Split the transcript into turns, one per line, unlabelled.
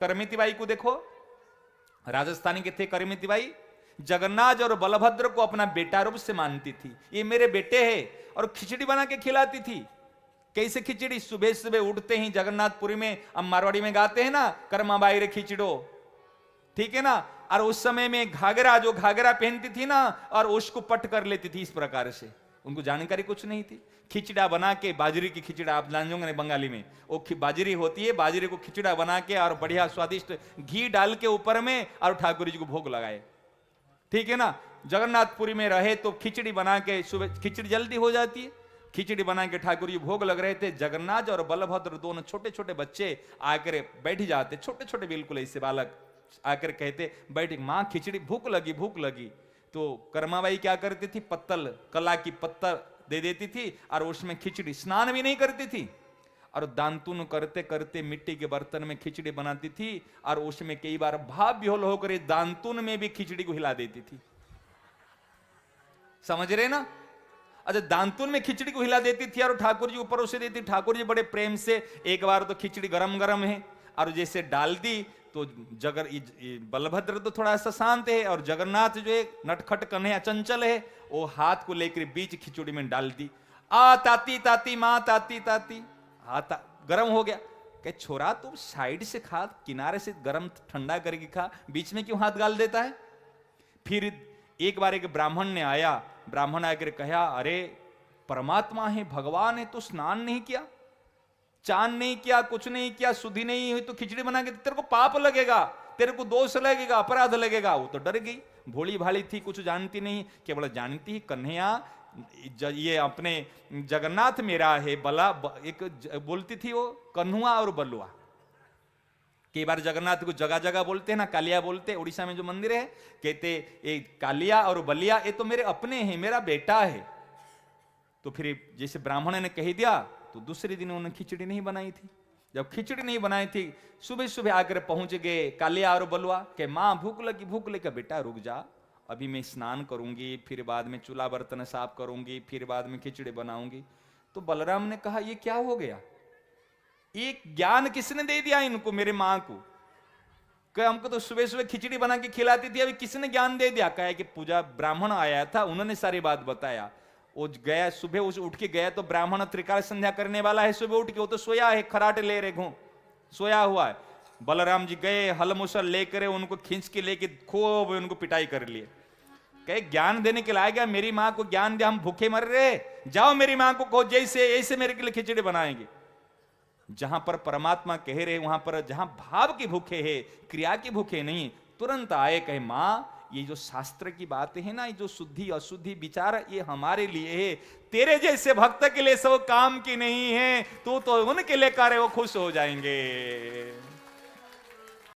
करमिति by को देखो, राजस्थानी के थे करमिति बाई, जगन्नाथ और बलभद्र को अपना बेटा रूप से मानती थी, ये मेरे बेटे हैं, और खिचड़ी बना के खिलाती थी। कैसे खिचड़ी? सुबह सुबह उठते ही जगन्नाथपुरी में, हम मारवाड़ी में गाते हैं ना, कर्मा बाई रे खिचड़ो, ठीक है ना। और उस समय में घाघरा, जो घाघरा पहनती थी ना, और उसको पट कर लेती थी इस प्रकार से, उनको जानकारी कुछ नहीं थी। खिचड़ा बना के, बाजरी की खिचड़ा आप जान बंगाली में, वो बाजरी होती है, बाजरी को खिचड़ा बना के और बढ़िया स्वादिष्ट घी डाल के ऊपर में, और ठाकुर जी को भोग लगाए, ठीक है ना। जगन्नाथपुरी में रहे तो खिचड़ी बना के, सुबह खिचड़ी जल्दी हो जाती है, खिचड़ी बना के ठाकुर जी भोग लग रहे थे। जगन्नाथ और बलभद्र दोनों छोटे छोटे बच्चे आकर बैठ जाते, छोटे छोटे बिल्कुल ऐसे बालक आकर कहते, बैठ माँ खिचड़ी, भूख लगी भूख लगी। तो कर्माबाई क्या करती थी, पत्तल, कला की पत्तल दे देती थी, और उसमें खिचड़ी, स्नान भी नहीं करती थी, और दांतुन करते करते मिट्टी के बर्तन में खिचड़ी बनाती थी, और उसमें कई बार भाप विहोल होकर दांतुन में भी खिचड़ी को हिला देती थी। समझ रहे ना? अच्छा, दांतुन में खिचड़ी को हिला देती थी और ठाकुर जी ऊपर उसे देती। ठाकुर जी बड़े प्रेम से, एक बार तो खिचड़ी गरम गरम है, और जैसे डाल दी तो बलभद्र तो थोड़ा सा शांत है, और जगन्नाथ जो है नटखट कन्हैया चंचल है, वो हाथ को लेकर बीच खिचड़ी में डाल दी। आ ताती ताती माँ ताती ताती, हाथ गरम हो गया। कहे छोरा तुम साइड से खा, किनारे से गरम ठंडा करके खा, बीच में क्यों हाथ गाल देता है? फिर एक बार एक ब्राह्मण ने आया, ब्राह्मण आकर कहा, अरे परमात्मा है, भगवान है, तो स्नान नहीं किया, चांद नहीं किया, कुछ नहीं किया, शुद्धि नहीं हुई, तो खिचड़ी बना के तेरे को पाप लगेगा, तेरे को दोष लगेगा, अपराध लगेगा। वो तो डर गई, भोली भाली थी, कुछ जानती नहीं, केवल जानती ही कन्हैया ये अपने जगन्नाथ मेरा है, बला एक बोलती थी वो, कन्हुआ और बलुआ। कई बार जगन्नाथ को जगह जगह बोलते हैं ना, कालिया बोलते, उड़ीसा में जो मंदिर है, कहते ये कालिया और बलिया ये तो मेरे अपने हैं, मेरा बेटा है। तो फिर जैसे ब्राह्मण ने कह दिया, तो दूसरे दिन उन्होंने खिचड़ी नहीं बनाई थी। जब खिचड़ी नहीं बनाई थी, सुबह सुबह आकर पहुंच गए कालिया और बलुआ के, माँ भूख लगी भूख लगी। बेटा रुक जा, अभी मैं स्नान करूंगी, फिर बाद में चूल्हा बर्तन साफ करूंगी, फिर बाद में खिचड़ी बनाऊंगी। तो बलराम ने कहा, ये क्या हो गया? एक ज्ञान किसने दे दिया इनको, मेरे माँ को? कहे हमको तो सुबह सुबह खिचड़ी बना के खिलाती थी, अभी किसने ज्ञान दे दिया? कहे कि पूजा ब्राह्मण आया था, उन्होंने सारी बात बताया। वो गया सुबह, उस उठ के गया तो ब्राह्मण त्रिकाल संध्या करने वाला है, सुबह उठ के, वो तो सोया है, खराटे ले रहे घूम, सोया हुआ है। बलराम जी गए, हल मुसल लेकर उनको खींच के लेके खूब उनको पिटाई कर लिए। कहे ज्ञान देने के लिए आ गया, मेरी माँ को ज्ञान दे, हम भूखे मर रहे, जाओ मेरी माँ को कहो जैसे ऐसे मेरे के लिए खिचड़ी बनाएंगे। जहां पर परमात्मा कह रहे, वहां पर जहां भाव की भूखे है, क्रिया की भूखे नहीं, तुरंत आए, कहे माँ ये जो शास्त्र की बातें है ना, ये जो शुद्धि अशुद्धि विचार, ये हमारे लिए है, तेरे जैसे भक्त के लिए सब काम की नहीं है, तू तो उनके लिए करे, वो खुश हो जाएंगे।